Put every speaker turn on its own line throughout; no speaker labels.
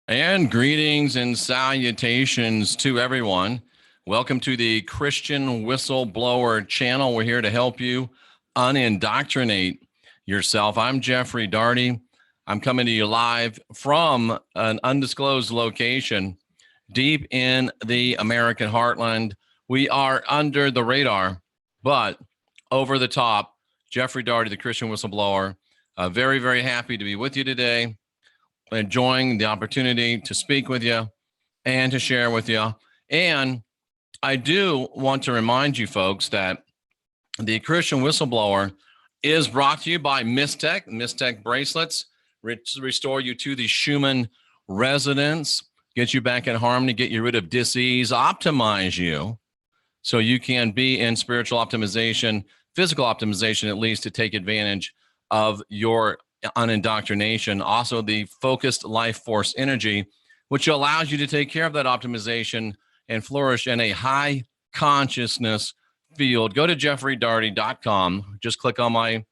And greetings and salutations to everyone. Welcome to the Christian Whistleblower channel. We're here to help you unindoctrinate yourself. I'm Jeffrey Daugherty. I'm coming to you live from an undisclosed location deep in the American heartland. We are under the radar, but over the top. Jeffrey Daugherty, the Christian Whistleblower. Very, very happy to be with you today. Enjoying the opportunity to speak with you and to share with you. And I do want to remind you folks that the Christian Whistleblower is brought to you by Mystech. Mystech bracelets restore you to the Schumann resonance, get you back in harmony, get you rid of disease, optimize you so you can be in spiritual optimization, physical optimization at least, to take advantage of your unindoctrination. Also, the focused life force energy, which allows you to take care of that optimization and flourish in a high consciousness field. Go to jeffreydaugherty.com. Just click on my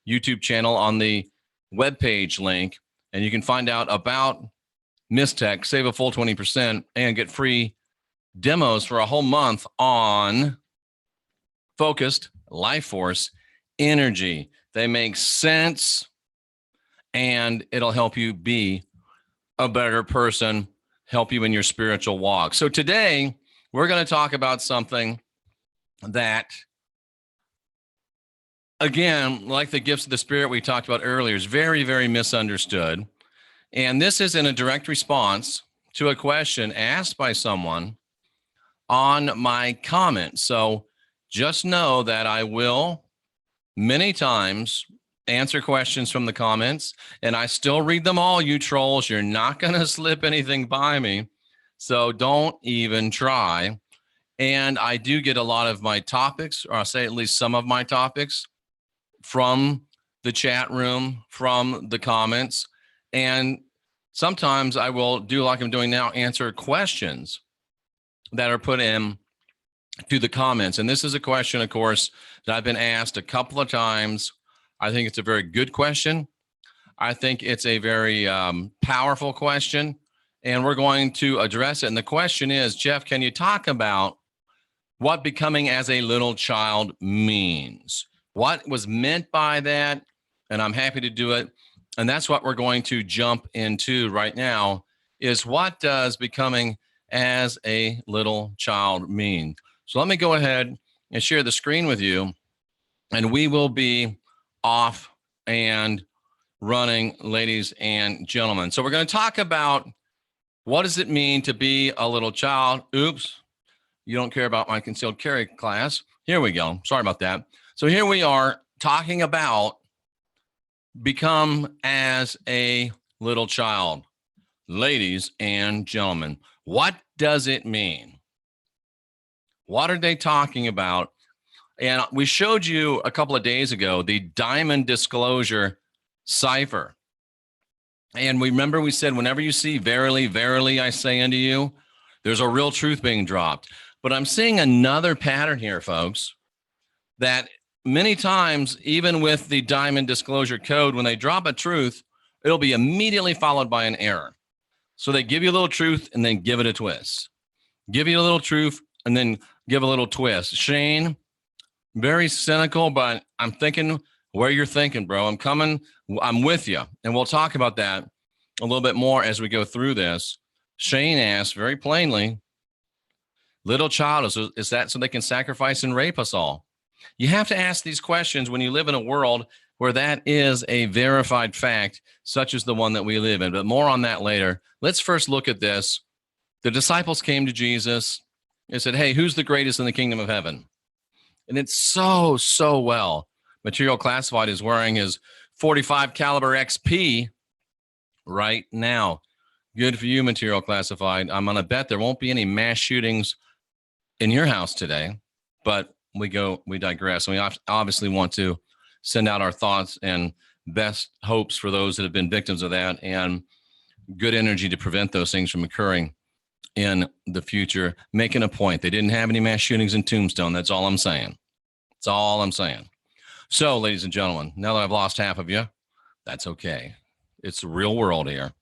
YouTube channel on the webpage link, and you can find out about Mystech, save a full 20%, and get free demos for a whole month on focused life force energy. They make sense, and it'll help you be a better person, help you in your spiritual walk. So today, we're going to talk about something that, again, like the gifts of the Spirit we talked about earlier, is very, very misunderstood. And this is in a direct response to a question asked by someone on my comment. So just know that I will many times answer questions from the comments, and I still read them all, you trolls. You're not going to slip anything by me, so don't even try. And I do get a lot of my topics, or I'll say at least some of my topics, from the chat room, from the comments, and sometimes I will do like I'm doing now, answer questions that are put in to the comments. And this is a question, of course, that I've been asked a couple of times. I think it's a very good question. I think it's a very powerful question, and we're going to address it. And the question is, Jeff, can you talk about what becoming as a little child means? What was meant by that? And I'm happy to do it. And that's what we're going to jump into right now, is what does becoming as a little child mean? So let me go ahead and share the screen with you, and we will be off and running, ladies and gentlemen. So we're going to talk about what does it mean to be a little child. Oops, you don't care about my concealed carry class. Here we go. Sorry about that. So here we are talking about become as a little child. Ladies and gentlemen, what does it mean? What are they talking about? And we showed you a couple of days ago the diamond disclosure cipher. And we remember we said, whenever you see verily, verily, I say unto you, there's a real truth being dropped. But I'm seeing another pattern here, folks, that many times, even with the diamond disclosure code, when they drop a truth, it'll be immediately followed by an error. So they give you a little truth and then give it a twist. Give you a little truth and then give a little twist. Shane, very cynical, but I'm thinking where you're thinking, bro. I'm with you. And we'll talk about that a little bit more as we go through this. Shane asked very plainly, little child, is that so they can sacrifice and rape us all? You have to ask these questions when you live in a world where that is a verified fact, such as the one that we live in. But more on that later. Let's first look at this. The disciples came to Jesus and said, hey, who's the greatest in the kingdom of heaven? And it's so well. Material Classified is wearing his 45 caliber XP right now. Good for you, Material Classified. I'm going to bet there won't be any mass shootings in your house today, but we digress. And we obviously want to send out our thoughts and best hopes for those that have been victims of that, and good energy to prevent those things from occurring in the future. Making a point. They didn't have any mass shootings in Tombstone. That's all I'm saying. That's all I'm saying. So, ladies and gentlemen, now that I've lost half of you, that's okay. It's the real world here.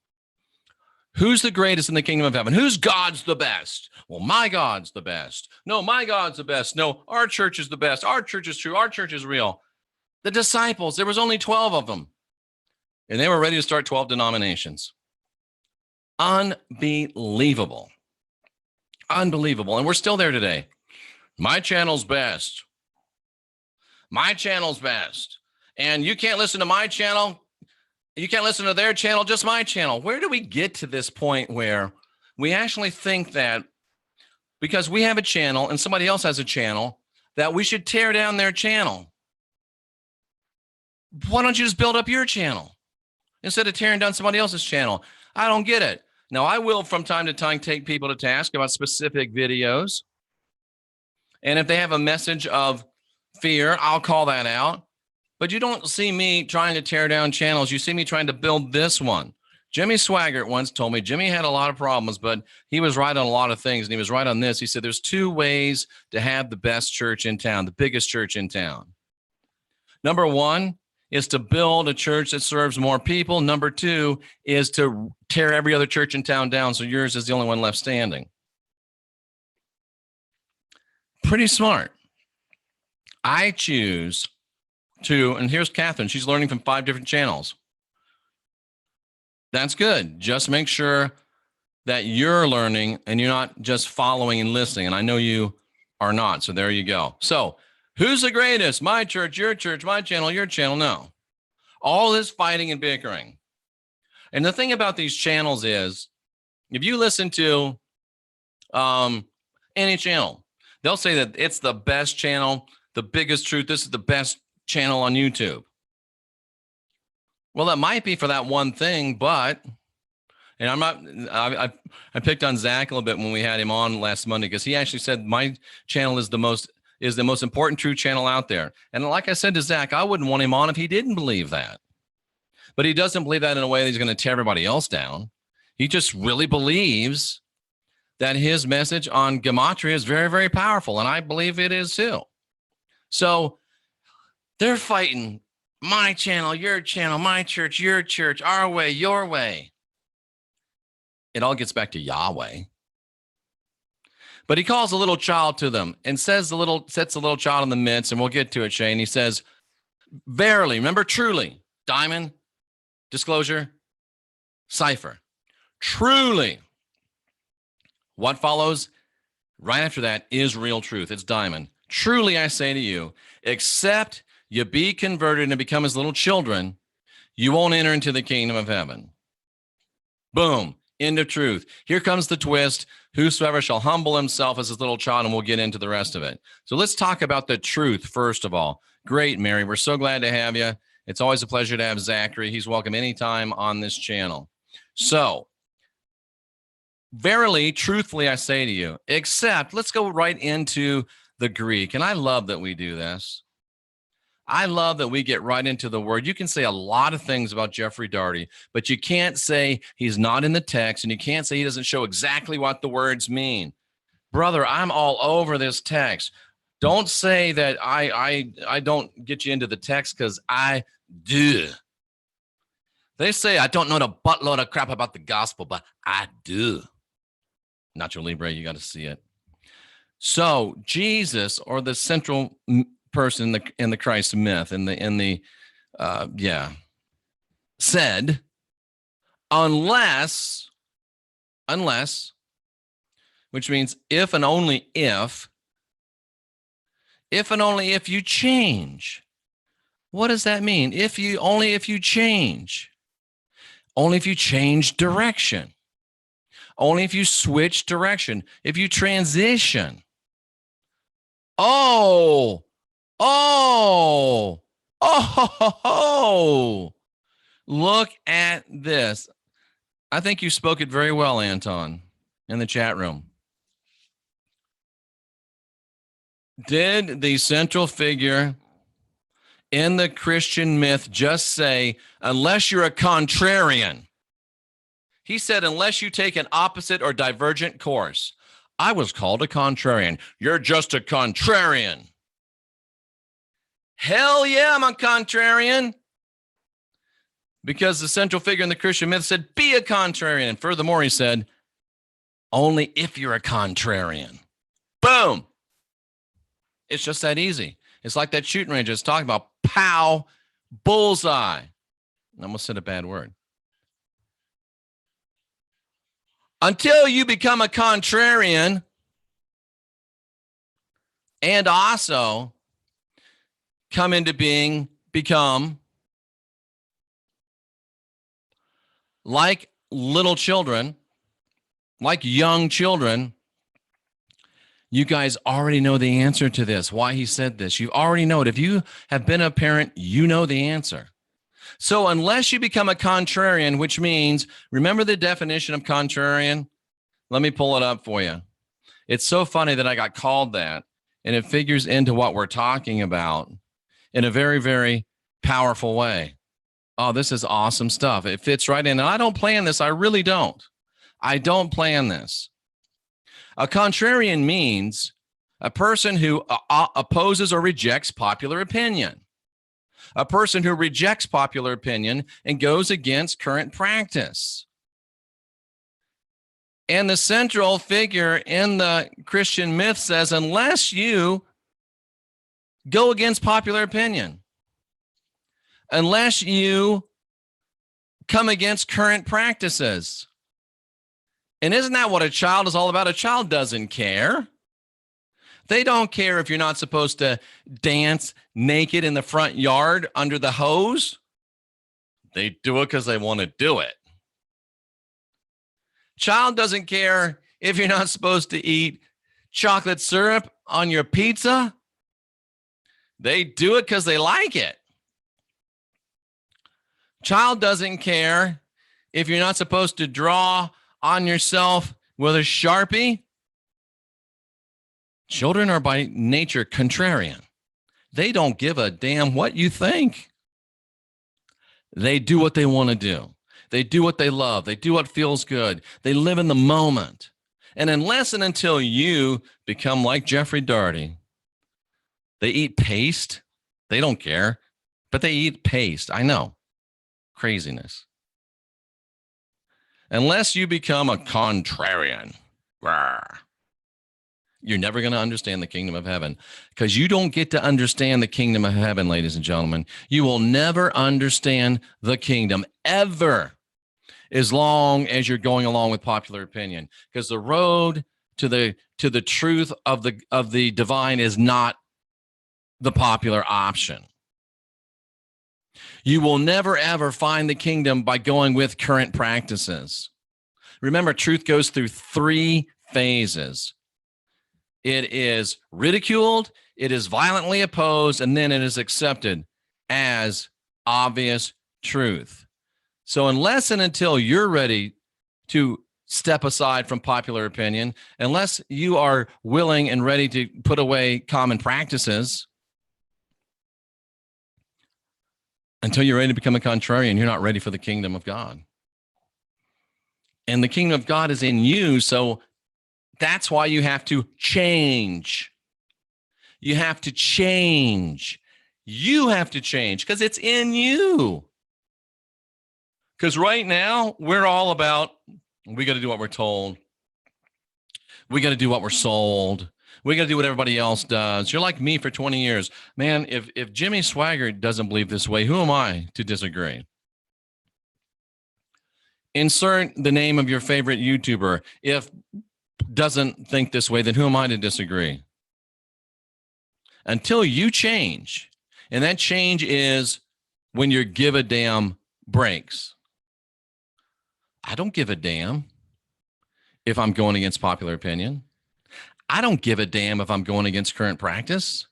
Who's the greatest in the kingdom of heaven? Whose God's the best? Well, my God's the best. No, my God's the best. No, our church is the best. Our church is true. Our church is real. The disciples, there was only 12 of them. And they were ready to start 12 denominations. Unbelievable. Unbelievable. And we're still there today. My channel's best. My channel's best. And you can't listen to my channel. You can't listen to their channel, just my channel. Where do we get to this point where we actually think that because we have a channel and somebody else has a channel, that we should tear down their channel? Why don't you just build up your channel instead of tearing down somebody else's channel? I don't get it. Now, I will from time to time take people to task about specific videos. And if they have a message of fear, I'll call that out. But you don't see me trying to tear down channels. You see me trying to build this one. Jimmy Swaggart once told me Jimmy had a lot of problems, but he was right on a lot of things. And he was right on this. He said, there's two ways to have the best church in town, the biggest church in town. Number one is to build a church that serves more people. Number two is to tear every other church in town down so yours is the only one left standing. Pretty smart. I choose to, and here's Catherine. She's learning from 5 different channels. That's good. Just make sure that you're learning and you're not just following and listening. And I know you are not. So there you go. So who's the greatest? My church, my channel, your channel? No. All this fighting and bickering. And the thing about these channels is, if you listen to any channel, they'll say that it's the best channel, the biggest truth. This is the best channel on YouTube. Well, that might be for that one thing, but, and I'm not, I picked on Zach a little bit when we had him on last Monday, because he actually said my channel is the most important true channel out there. And like I said to Zach, I wouldn't want him on if he didn't believe that. But he doesn't believe that in a way that he's going to tear everybody else down. He just really believes that his message on gematria is very, very powerful. And I believe it is too. So they're fighting my channel, my church, your church, our way, your way. It all gets back to Yahweh. But he calls a little child to them and sets the little child in the midst, and we'll get to it, Shane. He says, verily, remember, truly, diamond, disclosure, cipher. Truly. What follows right after that is real truth. It's diamond. Truly, I say to you, except you be converted and become as little children, you won't enter into the kingdom of heaven. Boom. End of truth. Here comes the twist. Whosoever shall humble himself as his little child, and we'll get into the rest of it. So let's talk about the truth first of all. Great, Mary. We're so glad to have you. It's always a pleasure to have Zachary. He's welcome anytime on this channel. So, verily, truthfully, I say to you, except, let's go right into the Greek. And I love that we do this. I love that we get right into the word. You can say a lot of things about Jeffrey Daugherty, but you can't say he's not in the text, and you can't say he doesn't show exactly what the words mean. Brother, I'm all over this text. Don't say that I don't get you into the text, because I do. They say I don't know a buttload of crap about the gospel, but I do. Nacho Libre, you got to see it. So Jesus, or the central person in the Christ myth, said, unless, which means if and only if you change. What does that mean? If you change direction, only if you switch direction, if you transition. Oh, look at this. I think you spoke it very well, Anton, in the chat room. Did the central figure in the Christian myth just say, unless you're a contrarian? He said, unless you take an opposite or divergent course. I was called a contrarian. You're just a contrarian. Hell yeah, I'm a contrarian. Because the central figure in the Christian myth said, be a contrarian. And furthermore, he said, only if you're a contrarian. Boom. It's just that easy. It's like that shooting range I was talking about. Pow, bullseye. I almost said a bad word. Until you become a contrarian and also come into being, become like little children, like young children, you guys already know the answer to this, why he said this. You already know it. If you have been a parent, you know the answer. So unless you become a contrarian, which means, remember the definition of contrarian? Let me pull it up for you. It's so funny that I got called that, and it figures into what we're talking about in a very, very powerful way. Oh, this is awesome stuff. It fits right in. And I don't plan this. I really don't. I don't plan this. A contrarian means a person who opposes or rejects popular opinion. A person who rejects popular opinion and goes against current practice. And the central figure in the Christian myth says, unless you go against popular opinion, unless you come against current practices. And isn't that what a child is all about? A child doesn't care. They don't care if you're not supposed to dance naked in the front yard under the hose. They do it because they want to do it. Child doesn't care if you're not supposed to eat chocolate syrup on your pizza. They do it because they like it. Child doesn't care if you're not supposed to draw on yourself with a Sharpie. Children are by nature contrarian. They don't give a damn what you think. They do what they want to do. They do what they love. They do what feels good. They live in the moment. And unless and until you become like Jeffrey Daugherty, they eat paste. They don't care, but they eat paste. I know. Craziness. Unless you become a contrarian, you're never going to understand the kingdom of heaven, because you don't get to understand the kingdom of heaven, ladies and gentlemen. You will never understand the kingdom ever, as long as you're going along with popular opinion, because the road to the truth of the divine is not the popular option. You will never, ever find the kingdom by going with current practices. Remember, truth goes through 3 phases. It is ridiculed, it is violently opposed, and then it is accepted as obvious truth. So unless and until you're ready to step aside from popular opinion, unless you are willing and ready to put away common practices, until you're ready to become a contrarian, you're not ready for the kingdom of God. And the kingdom of God is in you, so that's why you have to change. You have to change. You have to change because it's in you. Because right now, we're all about, we got to do what we're told. We got to do what we're sold. We got to do what everybody else does. You're like me for 20 years. Man, if Jimmy Swaggart doesn't believe this way, who am I to disagree? Insert the name of your favorite YouTuber. If doesn't think this way, then who am I to disagree? Until you change. And that change is when your give a damn breaks. I don't give a damn if I'm going against popular opinion. I don't give a damn if I'm going against current practice.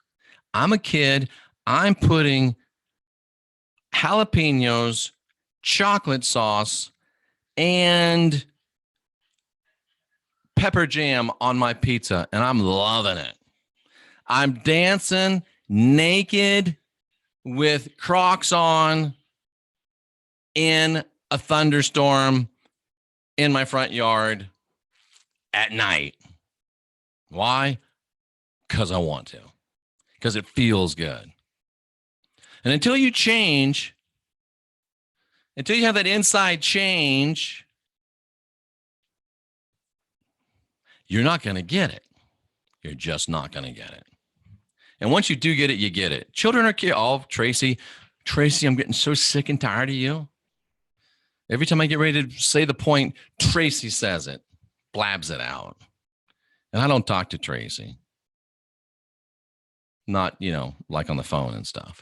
I'm a kid. I'm putting jalapenos, chocolate sauce, and pepper jam on my pizza, and I'm loving it. I'm dancing naked with Crocs on in a thunderstorm in my front yard at night. Why? Because I want to. Because it feels good. And until you change, until you have that inside change, you're not going to get it. You're just not going to get it. And once you do get it, you get it. Children are cute. Oh, Tracy, I'm getting so sick and tired of you. Every time I get ready to say the point, Tracy says it, blabs it out. And I don't talk to Tracy. Not, like on the phone and stuff.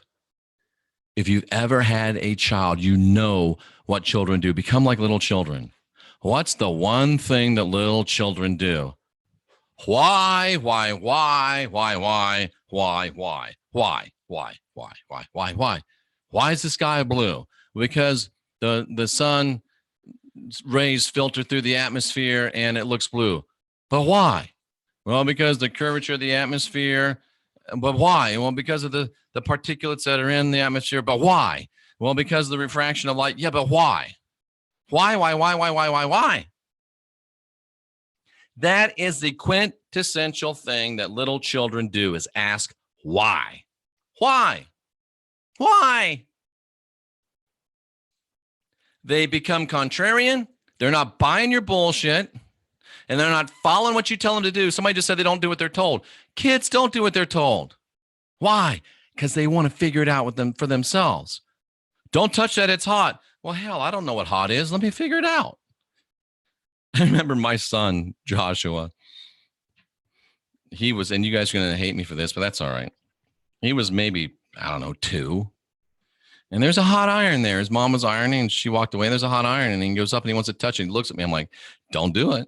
If you've ever had a child, you know what children do. Become like little children. What's the one thing that little children do? Why? Why is the sky blue? Because the sun rays filter through the atmosphere and it looks blue. But why? Well, because the curvature of the atmosphere. But why? Well, because of the particulates that are in the atmosphere. But why? Well, because of the refraction of light. Yeah, but why? Why? That is the quintessential thing that little children do, is ask why. Why? They become contrarian. They're not buying your bullshit. And they're not following what you tell them to do. Somebody just said they don't do what they're told. Kids don't do what they're told. Why? Because they want to figure it out for themselves. Don't touch that, it's hot. Well, hell, I don't know what hot is. Let me figure it out. I remember my son, Joshua. He was, and you guys are going to hate me for this, but that's all right. He was maybe, 2. And there's a hot iron there. His mom was ironing and she walked away. There's a hot iron and he goes up and he wants to touch it. He looks at me. I'm like, don't do it.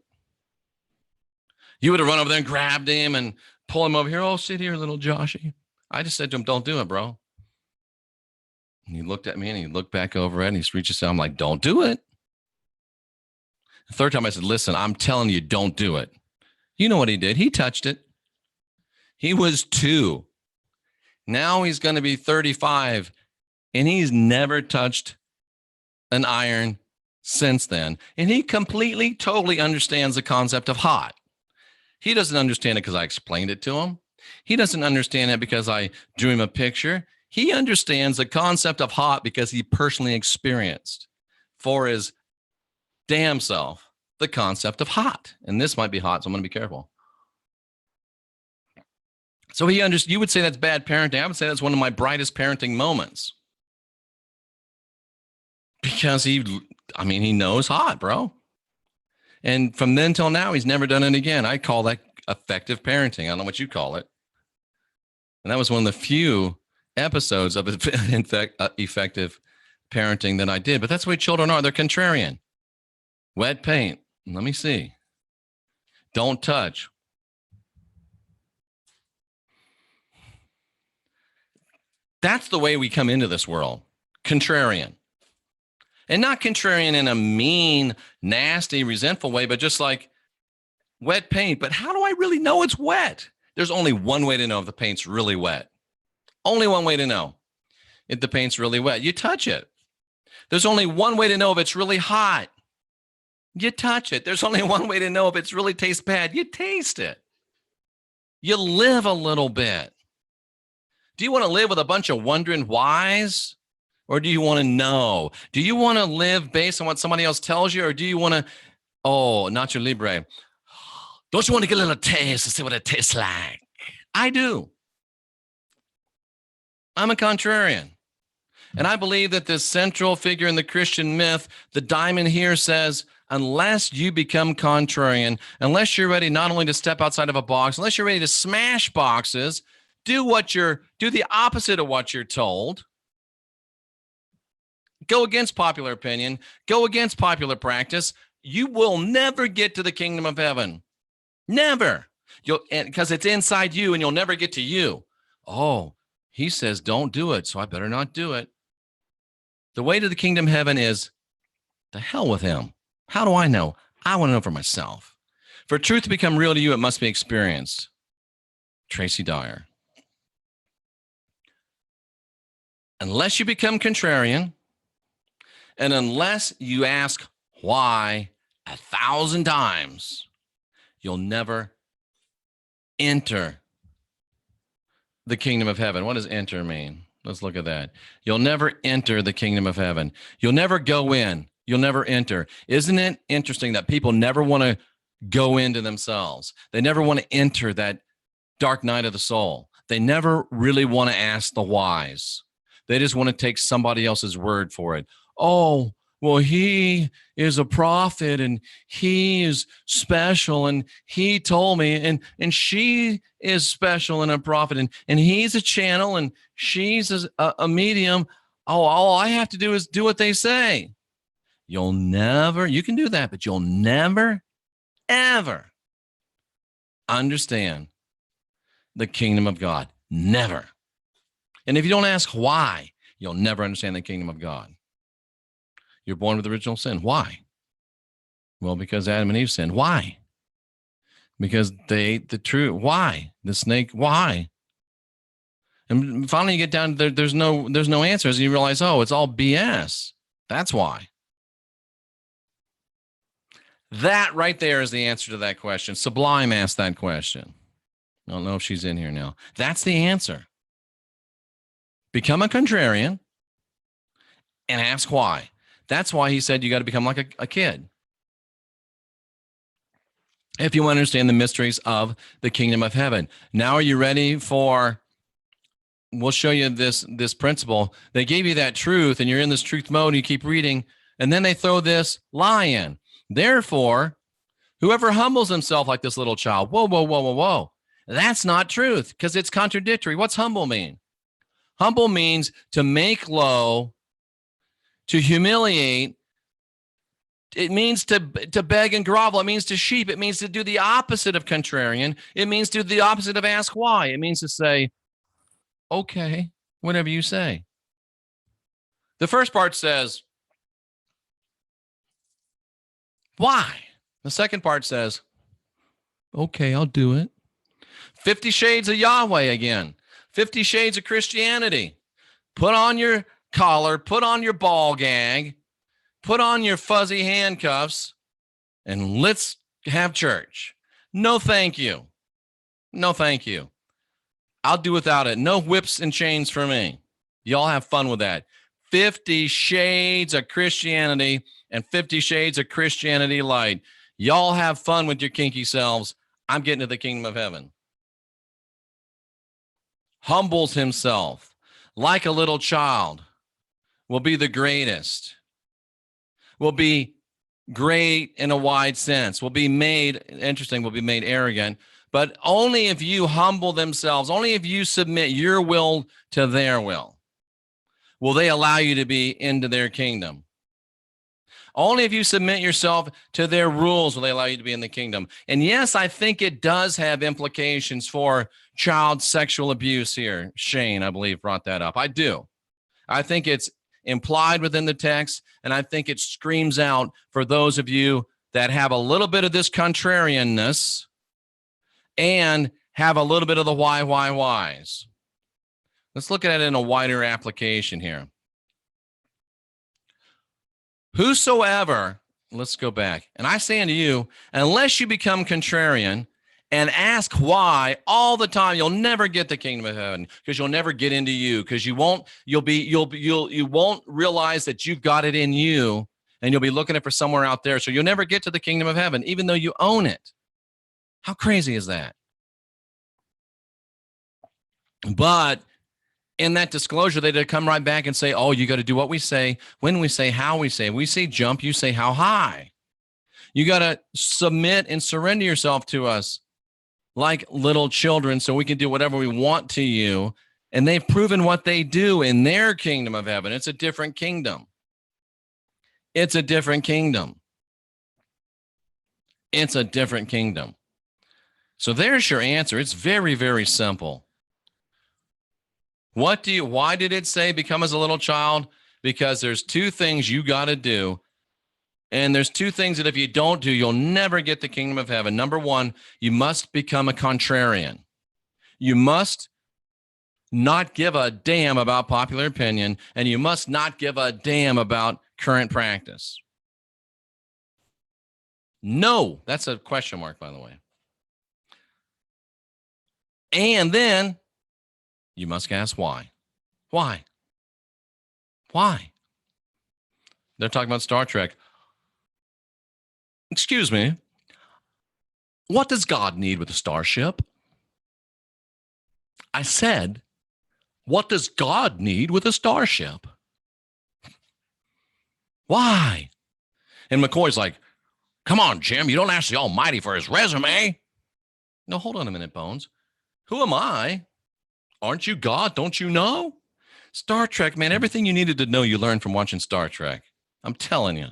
You would have run over there and grabbed him and pull him over here. Oh, sit here, little Joshy. I just said to him, don't do it, bro. And he looked at me and he looked back over it and he reaches out. I'm like, don't do it. The third time I said, listen, I'm telling you, don't do it. You know what he did? He touched it. He was 2. Now he's going to be 35 and he's never touched an iron since then. And he completely, totally understands the concept of hot. He doesn't understand it because I explained it to him. He doesn't understand it because I drew him a picture. He understands the concept of hot because he personally experienced for his damn self the concept of hot. And this might be hot, so I'm going to be careful. So you would say that's bad parenting. I would say that's one of my brightest parenting moments. Because he knows hot, bro. And from then till now, he's never done it again. I call that effective parenting. I don't know what you call it. And that was one of the few episodes of effective parenting that I did. But that's the way children are. They're contrarian. Wet paint. Let me see. Don't touch. That's the way we come into this world. Contrarian. And not contrarian in a mean, nasty, resentful way, but just like wet paint. But how do I really know it's wet? There's only one way to know if the paint's really wet. Only one way to know if the paint's really wet. You touch it. There's only one way to know if it's really hot. You touch it. There's only one way to know if it's really tastes bad. You taste it. You live a little bit. Do you want to live with a bunch of wondering whys? Or do you want to know? Do you want to live based on what somebody else tells you? Or do you want to, Nacho Libre, don't you want to get a little taste to see what it tastes like? I do. I'm a contrarian. And I believe that this central figure in the Christian myth, the diamond here says, unless you become contrarian, unless you're ready not only to step outside of a box, unless you're ready to smash boxes, do the opposite of what you're told. Go against popular opinion, go against popular practice, you will never get to the kingdom of heaven. Never. Because it's inside you and you'll never get to you. Oh, he says, don't do it, so I better not do it. The way to the kingdom of heaven is the hell with him. How do I know? I want to know for myself. For truth to become real to you, it must be experienced. Tracy Dyer. Unless you become contrarian, and unless you ask why 1,000 times, you'll never enter the kingdom of heaven. What does enter mean? Let's look at that. You'll never enter the kingdom of heaven. You'll never go in. You'll never enter. Isn't it interesting that people never want to go into themselves? They never want to enter that dark night of the soul. They never really want to ask the whys. They just want to take somebody else's word for it. Oh, well, he is a prophet and he is special and he told me, and she is special and a prophet, and he's a channel and she's a medium. Oh, all I have to do is do what they say. You'll never, you can do that, but you'll never, ever understand the kingdom of God. Never. And if you don't ask why, you'll never understand the kingdom of God. You're born with original sin. Why? Well, because Adam and Eve sinned. Why? Because they ate the truth. Why? The snake. Why? And finally, you get down to there's no answers. And you realize, oh, it's all BS. That's why. That right there is the answer to that question. Sublime asked that question. I don't know if she's in here now. That's the answer. Become a contrarian and ask why. That's why he said you got to become like a kid. If you want to understand the mysteries of the kingdom of heaven. Now, are you ready for, we'll show you this principle. They gave you that truth and you're in this truth mode and you keep reading, and then they throw this lie in. Therefore, whoever humbles himself like this little child, whoa. That's not truth because it's contradictory. What's humble mean? Humble means to make low, to humiliate. It means to beg and grovel. It means to sheep. It means to do the opposite of contrarian. It means to do the opposite of ask why. It means to say, okay, whatever you say. The first part says, why? The second part says, okay, I'll do it. 50 Shades of Yahweh again. 50 Shades of Christianity. Put on your collar, put on your ball gag, put on your fuzzy handcuffs, and let's have church. No, thank you. No, thank you. I'll do without it. No whips and chains for me. Y'all have fun with that. 50 Shades of Christianity and 50 Shades of Christianity Light. Y'all have fun with your kinky selves. I'm getting to the kingdom of heaven. Humbles himself like a little child. Will be the greatest, will be great in a wide sense, will be made, interesting, will be made arrogant, but only if you humble themselves, only if you submit your will to their will they allow you to be into their kingdom. Only if you submit yourself to their rules will they allow you to be in the kingdom. And yes, I think it does have implications for child sexual abuse here. Shane, I believe, brought that up. I do. I think it's implied within the text, and I think it screams out for those of you that have a little bit of this contrarianness and have a little bit of the whys. Let's look at it in a wider application here. Whosoever, let's go back, and I say unto you, unless you become contrarian and ask why all the time, you'll never get the kingdom of heaven, because you'll never get into you, because you won't realize that you've got it in you, and you'll be looking for somewhere out there. So you'll never get to the kingdom of heaven, even though you own it. How crazy is that? But in that disclosure, they did come right back and say, oh, you got to do what we say, when we say, how we say. We say jump, you say how high. You got to submit and surrender yourself to us like little children so we can do whatever we want to you. And they've proven what they do in their kingdom of heaven. It's a different kingdom. It's a different kingdom. It's a different kingdom. So there's your answer. It's very, very simple. Why did it say become as a little child? Because there's two things you got to do. And there's two things that if you don't do, you'll never get the kingdom of heaven. Number one, you must become a contrarian. You must not give a damn about popular opinion, and you must not give a damn about current practice. No, that's a question mark, by the way. And then you must ask why. Why? Why? They're talking about Star Trek. Excuse me. What does God need with a starship? I said, what does God need with a starship? Why? And McCoy's like, come on, Jim, you don't ask the Almighty for his resume. No, hold on a minute, Bones. Who am I? Aren't you God? Don't you know? Star Trek, man, everything you needed to know you learned from watching Star Trek. I'm telling you.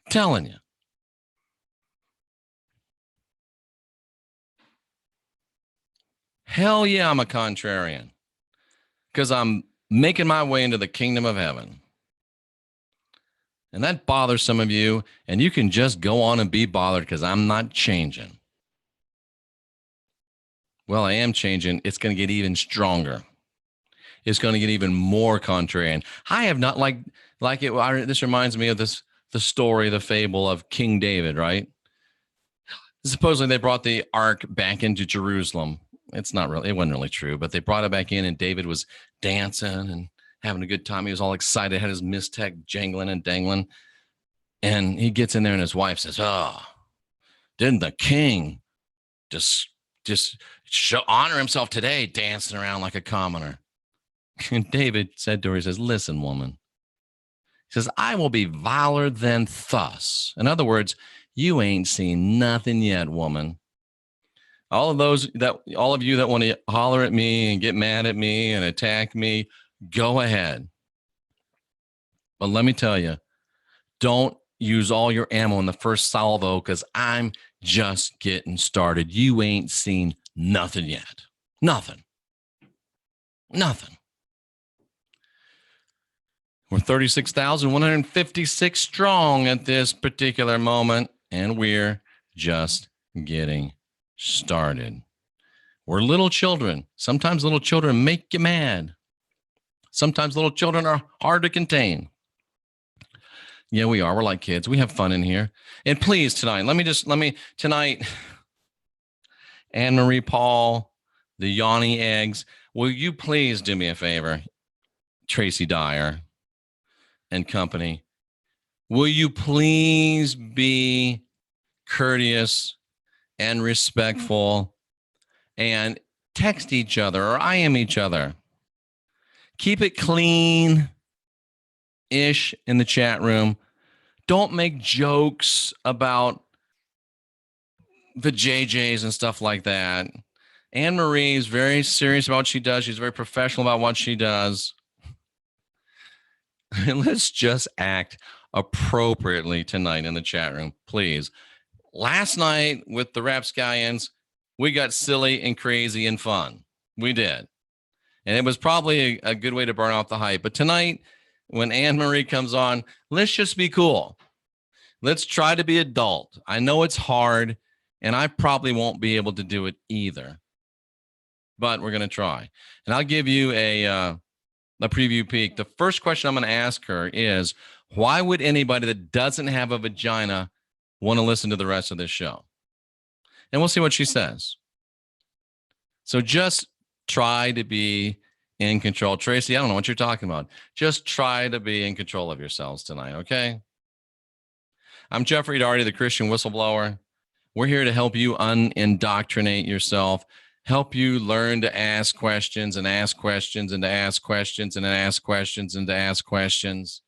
Telling you. Hell yeah, I'm a contrarian. Because I'm making my way into the kingdom of heaven. And that bothers some of you, and you can just go on and be bothered because I'm not changing. Well, I am changing. It's going to get even stronger. It's going to get even more contrarian. I have not this reminds me of the story, the fable of King David, right? Supposedly they brought the ark back into Jerusalem. It wasn't really true, but they brought it back in and David was dancing and having a good time. He was all excited, had his mistech jangling and dangling. And he gets in there and his wife says, oh, didn't the king just honor himself today dancing around like a commoner? And David said to her, he says, listen, woman. He says, I will be viler than thus. In other words, you ain't seen nothing yet, woman. All of you that want to holler at me and get mad at me and attack me, go ahead. But let me tell you, don't use all your ammo in the first salvo because I'm just getting started. You ain't seen nothing yet. Nothing. We're 36,156 strong at this particular moment, and we're just getting started. We're little children. Sometimes little children make you mad. Sometimes little children are hard to contain. Yeah, we are. We're like kids. We have fun in here. And please, tonight, Anne-Marie Paul, the Yanni eggs, will you please do me a favor? Tracy Dyer and company, will you please be courteous and respectful and text each other or IM each other? Keep it clean-ish in the chat room. Don't make jokes about the JJs and stuff like that. Anne-Marie is very serious about what she does. She's very professional about what she does. And let's just act appropriately tonight in the chat room, please. Last night with the Rapscallions, we got silly and crazy and fun. We did. And it was probably a good way to burn off the hype. But tonight, when Anne-Marie comes on, let's just be cool. Let's try to be adult. I know it's hard, and I probably won't be able to do it either. But we're going to try. And I'll give you a preview peek. The first question I'm going to ask her is, why would anybody that doesn't have a vagina want to listen to the rest of this show? And we'll see what she says. So just try to be in control. Tracy, I don't know what you're talking about. Just try to be in control of yourselves tonight, okay? I'm Jeffrey Daugherty, the Christian Whistleblower. We're here to help you unindoctrinate yourself, help you learn to ask questions and ask questions and to ask questions and to ask questions and to ask questions,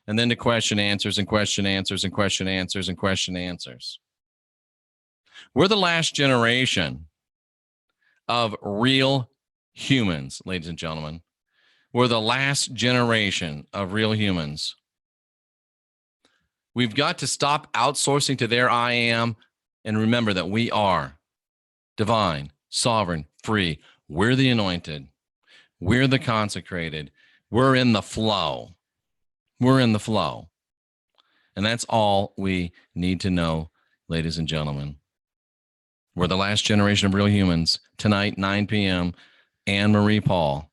and then to question answers and question answers and question answers and question answers. We're the last generation of real humans, ladies and gentlemen. We're the last generation of real humans. We've got to stop outsourcing to their I am and remember that we are divine, sovereign, free. We're the anointed. We're the consecrated. We're in the flow. We're in the flow. And that's all we need to know, ladies and gentlemen. We're the last generation of real humans. Tonight, 9 p.m., Anne-Marie Paul,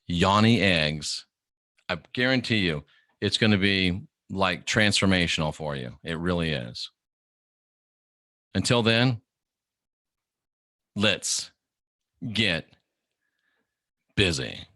Yanni Eggs. I guarantee you it's going to be like transformational for you. It really is. Until then, let's get busy.